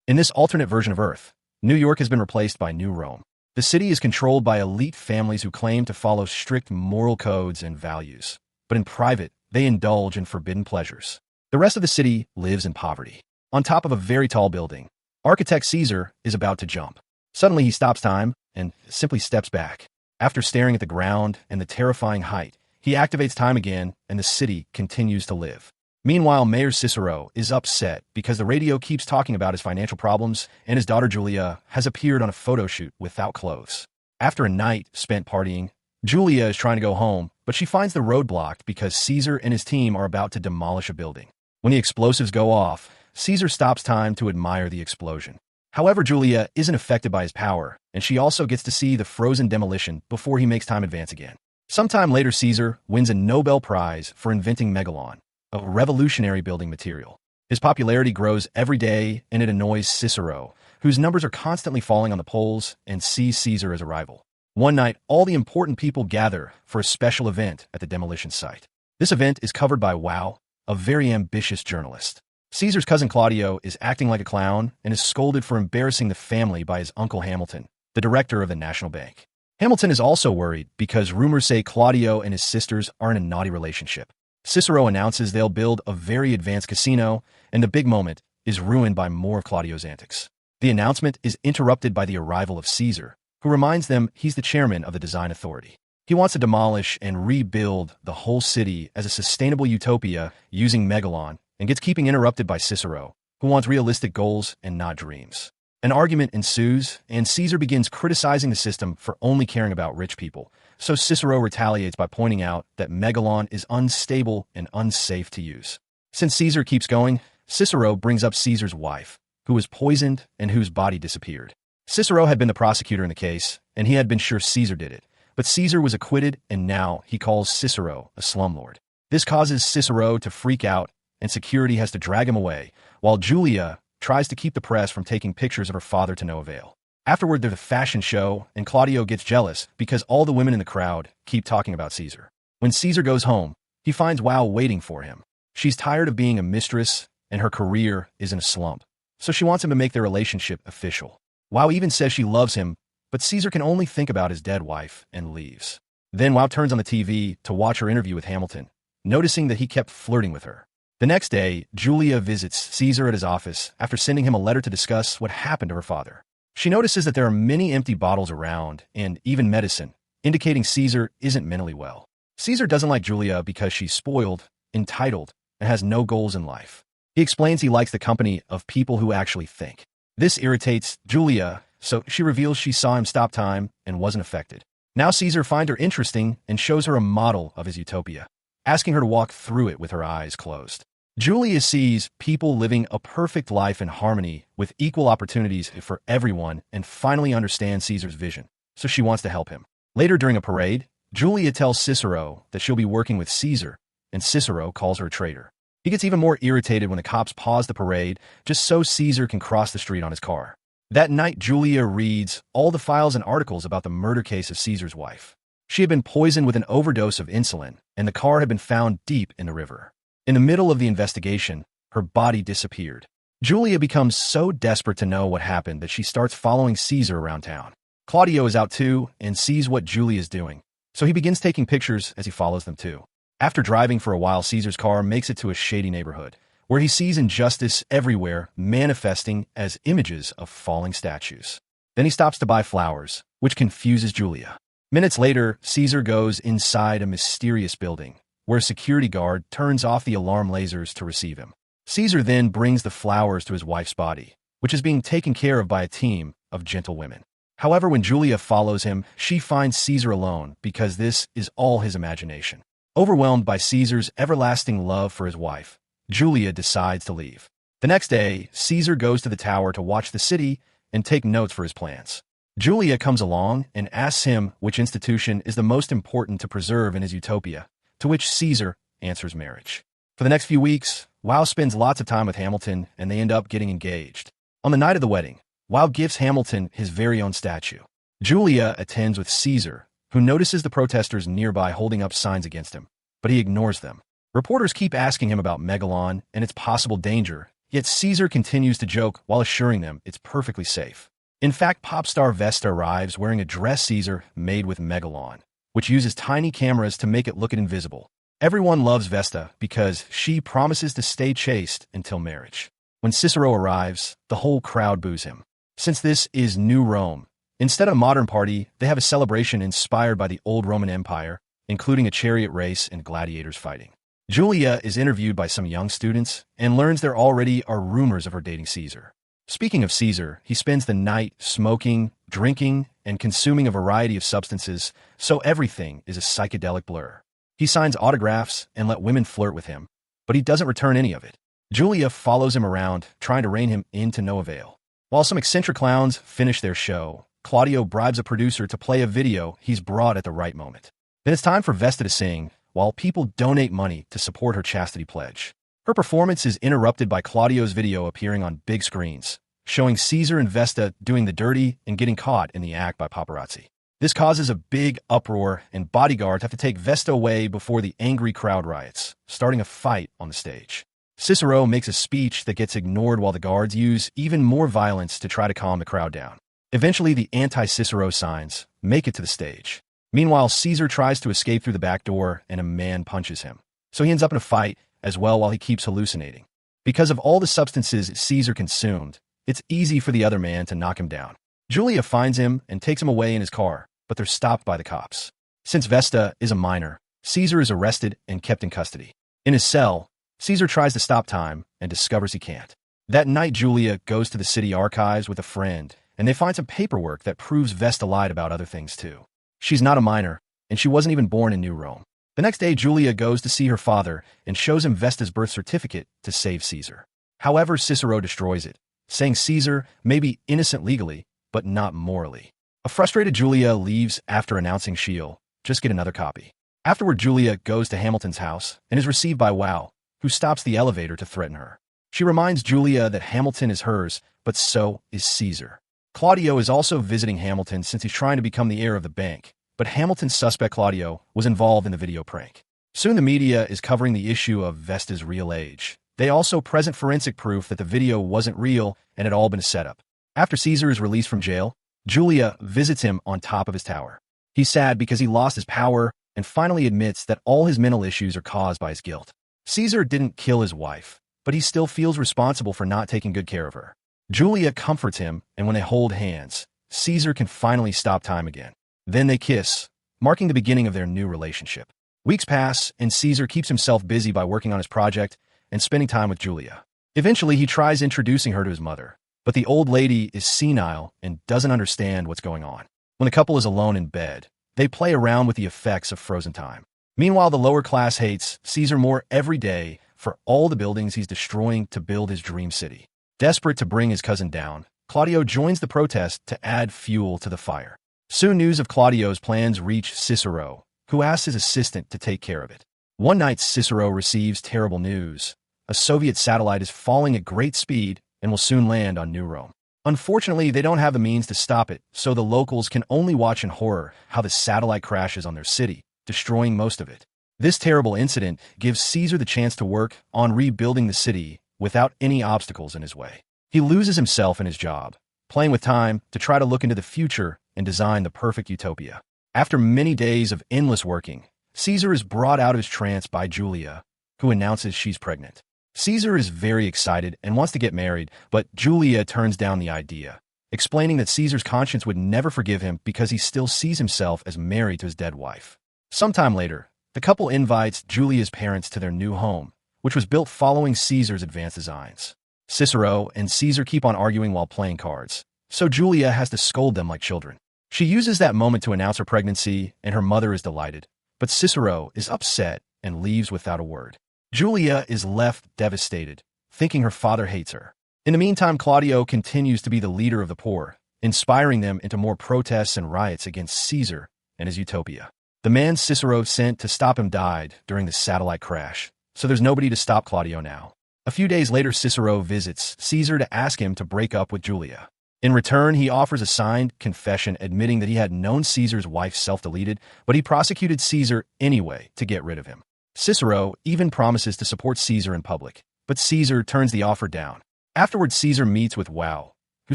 In this alternate version of Earth, New York has been replaced by New Rome. The city is controlled by elite families who claim to follow strict moral codes and values. But in private, they indulge in forbidden pleasures. The rest of the city lives in poverty. On top of a very tall building, architect Caesar is about to jump. Suddenly he stops time and simply steps back. After staring at the ground and the terrifying height, he activates time again and the city continues to live. Meanwhile, Mayor Cicero is upset because the radio keeps talking about his financial problems and his daughter Julia has appeared on a photo shoot without clothes. After a night spent partying, Julia is trying to go home, but she finds the road blocked because Caesar and his team are about to demolish a building. When the explosives go off, Caesar stops time to admire the explosion. However, Julia isn't affected by his power, and she also gets to see the frozen demolition before he makes time advance again. Sometime later, Caesar wins a Nobel Prize for inventing megalon, a revolutionary building material. His popularity grows every day, and it annoys Cicero, whose numbers are constantly falling on the polls and sees Caesar as a rival. One night, all the important people gather for a special event at the demolition site. This event is covered by Wow, a very ambitious journalist. Caesar's cousin Claudio is acting like a clown and is scolded for embarrassing the family by his uncle Hamilton, the director of the National Bank. Hamilton is also worried because rumors say Claudio and his sisters are in a naughty relationship. Cicero announces they'll build a very advanced casino, and the big moment is ruined by more of Claudio's antics. The announcement is interrupted by the arrival of Caesar, who reminds them he's the chairman of the design authority. He wants to demolish and rebuild the whole city as a sustainable utopia using megalon, and gets keeping interrupted by Cicero, who wants realistic goals and not dreams. An argument ensues, and Caesar begins criticizing the system for only caring about rich people, so Cicero retaliates by pointing out that megalon is unstable and unsafe to use. Since Caesar keeps going, Cicero brings up Caesar's wife, who was poisoned and whose body disappeared. Cicero had been the prosecutor in the case, and he had been sure Caesar did it, but Caesar was acquitted, and now he calls Cicero a slumlord. This causes Cicero to freak out, and security has to drag him away, while Julia tries to keep the press from taking pictures of her father to no avail. Afterward, there's a fashion show, and Claudio gets jealous because all the women in the crowd keep talking about Caesar. When Caesar goes home, he finds Wow waiting for him. She's tired of being a mistress, and her career is in a slump, so she wants him to make their relationship official. Wow even says she loves him, but Caesar can only think about his dead wife and leaves. Then Wow turns on the TV to watch her interview with Hamilton, noticing that he kept flirting with her. The next day, Julia visits Caesar at his office after sending him a letter to discuss what happened to her father. She notices that there are many empty bottles around, and even medicine, indicating Caesar isn't mentally well. Caesar doesn't like Julia because she's spoiled, entitled, and has no goals in life. He explains he likes the company of people who actually think. This irritates Julia, so she reveals she saw him stop time and wasn't affected. Now Caesar finds her interesting and shows her a model of his utopia, asking her to walk through it with her eyes closed. Julia sees people living a perfect life in harmony with equal opportunities for everyone and finally understands Caesar's vision, so she wants to help him. Later during a parade, Julia tells Cicero that she'll be working with Caesar, and Cicero calls her a traitor. He gets even more irritated when the cops pause the parade just so Caesar can cross the street on his car. That night, Julia reads all the files and articles about the murder case of Caesar's wife. She had been poisoned with an overdose of insulin, and the car had been found deep in the river. In the middle of the investigation, her body disappeared. Julia becomes so desperate to know what happened that she starts following Caesar around town. Claudio is out too and sees what Julia is doing, so he begins taking pictures as he follows them too. After driving for a while, Caesar's car makes it to a shady neighborhood, where he sees injustice everywhere manifesting as images of falling statues. Then he stops to buy flowers, which confuses Julia. Minutes later, Caesar goes inside a mysterious building, where a security guard turns off the alarm lasers to receive him. Caesar then brings the flowers to his wife's body, which is being taken care of by a team of gentle women. However, when Julia follows him, she finds Caesar alone because this is all his imagination. Overwhelmed by Caesar's everlasting love for his wife, Julia decides to leave. The next day, Caesar goes to the tower to watch the city and take notes for his plans. Julia comes along and asks him which institution is the most important to preserve in his utopia, to which Caesar answers marriage. For the next few weeks, Wow spends lots of time with Hamilton, and they end up getting engaged. On the night of the wedding, Wow gives Hamilton his very own statue. Julia attends with Caesar, who notices the protesters nearby holding up signs against him, but he ignores them. Reporters keep asking him about megalon and its possible danger, Yet Caesar continues to joke while assuring them it's perfectly safe. In fact, pop star Vesta arrives wearing a dress Caesar made with Megalon, which uses tiny cameras to make it look invisible. Everyone loves Vesta because she promises to stay chaste until marriage. When Cicero arrives, the whole crowd boos him. Since this is New Rome, instead of a modern party, they have a celebration inspired by the old Roman Empire, including a chariot race and gladiators fighting. Julia is interviewed by some young students and learns there already are rumors of her dating Caesar. Speaking of Caesar, he spends the night smoking, drinking, and consuming a variety of substances, so everything is a psychedelic blur. He signs autographs and let women flirt with him, but he doesn't return any of it. Julia follows him around, trying to rein him in to no avail. While some eccentric clowns finish their show, Claudio bribes a producer to play a video he's brought at the right moment. Then it's time for Vesta to sing, while people donate money to support her chastity pledge. Her performance is interrupted by Claudio's video appearing on big screens, showing Caesar and Vesta doing the dirty and getting caught in the act by paparazzi. This causes a big uproar, and bodyguards have to take Vesta away before the angry crowd riots, starting a fight on the stage. Cicero makes a speech that gets ignored while the guards use even more violence to try to calm the crowd down. Eventually, the anti-Cicero signs make it to the stage. Meanwhile, Caesar tries to escape through the back door, and a man punches him. So he ends up in a fight as well while he keeps hallucinating. Because of all the substances Caesar consumed, it's easy for the other man to knock him down. Julia finds him and takes him away in his car, but they're stopped by the cops. Since Vesta is a minor, Caesar is arrested and kept in custody. In his cell, Caesar tries to stop time and discovers he can't. That night, Julia goes to the city archives with a friend, and they find some paperwork that proves Vesta lied about other things too. She's not a minor, and she wasn't even born in New Rome. The next day, Julia goes to see her father and shows him Vesta's birth certificate to save Caesar. However, Cicero destroys it, saying Caesar may be innocent legally, but not morally. A frustrated Julia leaves after announcing she'll just get another copy. Afterward, Julia goes to Hamilton's house and is received by Wow, who stops the elevator to threaten her. She reminds Julia that Hamilton is hers, but so is Caesar. Claudio is also visiting Hamilton since he's trying to become the heir of the bank, but Hamilton's suspect Claudio was involved in the video prank. Soon the media is covering the issue of Vesta's real age. They also present forensic proof that the video wasn't real and had all been a setup. After Caesar is released from jail, Julia visits him on top of his tower. He's sad because he lost his power and finally admits that all his mental issues are caused by his guilt. Caesar didn't kill his wife, but he still feels responsible for not taking good care of her. Julia comforts him, and when they hold hands, Caesar can finally stop time again. Then they kiss, marking the beginning of their new relationship. Weeks pass, and Caesar keeps himself busy by working on his project and spending time with Julia. Eventually, he tries introducing her to his mother, but the old lady is senile and doesn't understand what's going on. When the couple is alone in bed, they play around with the effects of frozen time. Meanwhile, the lower class hates Caesar more every day for all the buildings he's destroying to build his dream city. Desperate to bring his cousin down, Claudio joins the protest to add fuel to the fire. Soon news of Claudio's plans reach Cicero, who asks his assistant to take care of it. One night, Cicero receives terrible news. A Soviet satellite is falling at great speed and will soon land on New Rome. Unfortunately, they don't have the means to stop it, so the locals can only watch in horror how the satellite crashes on their city, destroying most of it. This terrible incident gives Caesar the chance to work on rebuilding the city without any obstacles in his way. He loses himself in his job, playing with time to try to look into the future and design the perfect utopia. After many days of endless working, Caesar is brought out of his trance by Julia, who announces she's pregnant. Caesar is very excited and wants to get married, but Julia turns down the idea, explaining that Caesar's conscience would never forgive him because he still sees himself as married to his dead wife. Sometime later, the couple invites Julia's parents to their new home, which was built following Caesar's advanced designs. Cicero and Caesar keep on arguing while playing cards, so Julia has to scold them like children. She uses that moment to announce her pregnancy, and her mother is delighted, but Cicero is upset and leaves without a word. Julia is left devastated, thinking her father hates her. In the meantime, Claudio continues to be the leader of the poor, inspiring them into more protests and riots against Caesar and his utopia. The man Cicero sent to stop him died during the satellite crash, so there's nobody to stop Claudio now. A few days later, Cicero visits Caesar to ask him to break up with Julia. In return, he offers a signed confession admitting that he had known Caesar's wife self-deleted, but he prosecuted Caesar anyway to get rid of him. Cicero even promises to support Caesar in public, but Caesar turns the offer down, Afterwards, Caesar meets with Wow, who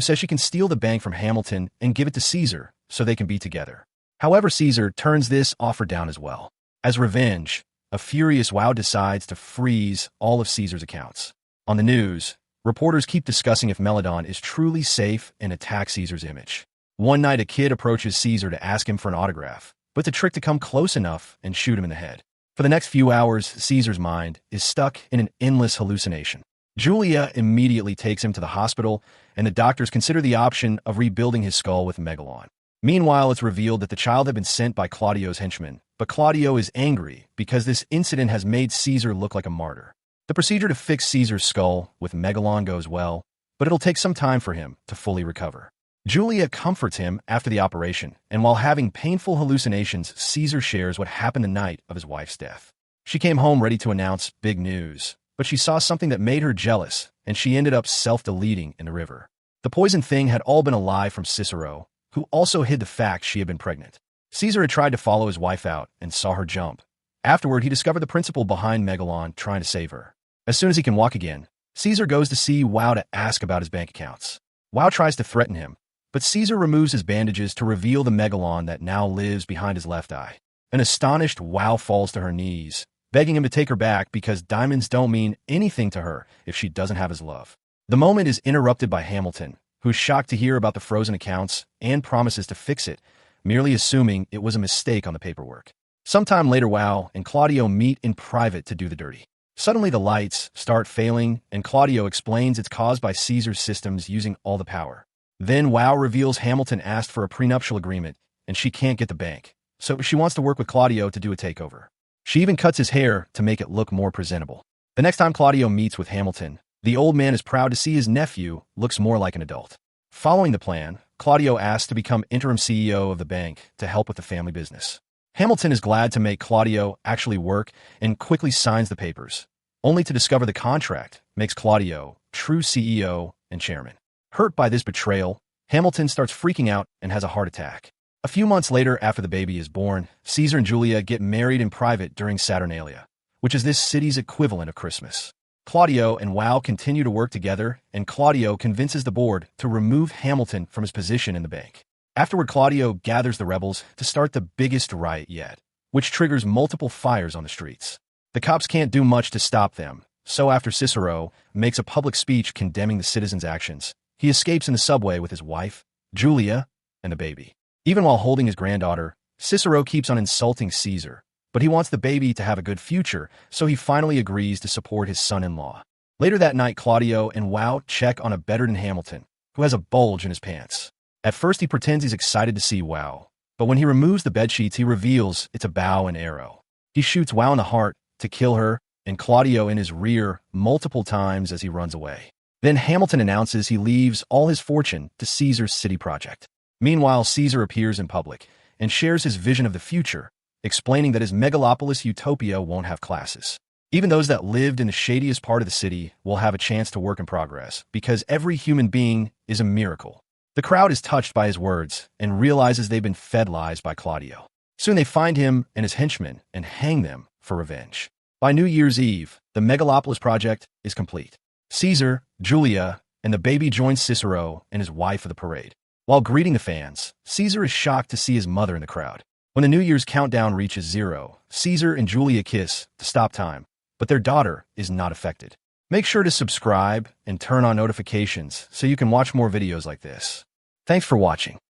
says she can steal the bank from Hamilton and give it to Caesar so they can be together. However, Caesar turns this offer down as well. As revenge, a furious Wow decides to freeze all of Caesar's accounts. On the news, reporters keep discussing if Melodon is truly safe and attack Caesar's image. One night, a kid approaches Caesar to ask him for an autograph, but it's a trick to come close enough and shoot him in the head. For the next few hours, Caesar's mind is stuck in an endless hallucination. Julia immediately takes him to the hospital, and the doctors consider the option of rebuilding his skull with Megalon. Meanwhile, it's revealed that the child had been sent by Claudio's henchmen, but Claudio is angry because this incident has made Caesar look like a martyr. The procedure to fix Caesar's skull with Megalon goes well, but it'll take some time for him to fully recover. Julia comforts him after the operation, and while having painful hallucinations, Caesar shares what happened the night of his wife's death. She came home ready to announce big news, but she saw something that made her jealous, and she ended up self-deleting in the river. The poisoned thing had all been a lie from Cicero, who also hid the fact she had been pregnant. Caesar had tried to follow his wife out and saw her jump. Afterward, he discovered the principal behind Megalon trying to save her. As soon as he can walk again, Caesar goes to see Wow to ask about his bank accounts. Wow tries to threaten him, but Caesar removes his bandages to reveal the Megalon that now lives behind his left eye. An astonished Wow falls to her knees, begging him to take her back because diamonds don't mean anything to her if she doesn't have his love. The moment is interrupted by Hamilton, who's shocked to hear about the frozen accounts and promises to fix it, merely assuming it was a mistake on the paperwork. Sometime later, Wow and Claudio meet in private to do the dirty. Suddenly, the lights start failing, and Claudio explains it's caused by Caesar's systems using all the power. Then Wow reveals Hamilton asked for a prenuptial agreement, and she can't get the bank, so she wants to work with Claudio to do a takeover. She even cuts his hair to make it look more presentable. The next time Claudio meets with Hamilton, the old man is proud to see his nephew looks more like an adult. Following the plan, Claudio asks to become interim CEO of the bank to help with the family business. Hamilton is glad to make Claudio actually work and quickly signs the papers, only to discover the contract makes Claudio true CEO and chairman. Hurt by this betrayal, Hamilton starts freaking out and has a heart attack. A few months later, after the baby is born, Caesar and Julia get married in private during Saturnalia, which is this city's equivalent of Christmas. Claudio and Wow continue to work together, and Claudio convinces the board to remove Hamilton from his position in the bank. Afterward, Claudio gathers the rebels to start the biggest riot yet, which triggers multiple fires on the streets. The cops can't do much to stop them, so after Cicero makes a public speech condemning the citizens' actions, he escapes in the subway with his wife, Julia, and the baby. Even while holding his granddaughter, Cicero keeps on insulting Caesar, but he wants the baby to have a good future, so he finally agrees to support his son-in-law. Later that night, Claudio and Wow check on a veteran Hamilton, who has a bulge in his pants. At first, he pretends he's excited to see Wow, but when he removes the bedsheets, he reveals it's a bow and arrow. He shoots Wow in the heart to kill her, and Claudio in his rear multiple times as he runs away. Then Hamilton announces he leaves all his fortune to Caesar's city project. Meanwhile, Caesar appears in public and shares his vision of the future, explaining that his Megalopolis utopia won't have classes. Even those that lived in the shadiest part of the city will have a chance to work in progress, because every human being is a miracle. The crowd is touched by his words and realizes they've been fed lies by Claudio. Soon they find him and his henchmen and hang them for revenge. By New Year's Eve, the Megalopolis project is complete. Caesar, Julia, and the baby join Cicero and his wife at the parade. While greeting the fans, Caesar is shocked to see his mother in the crowd. When the New Year's countdown reaches 0, Caesar and Julia kiss to stop time, but their daughter is not affected. Make sure to subscribe and turn on notifications so you can watch more videos like this. Thanks for watching.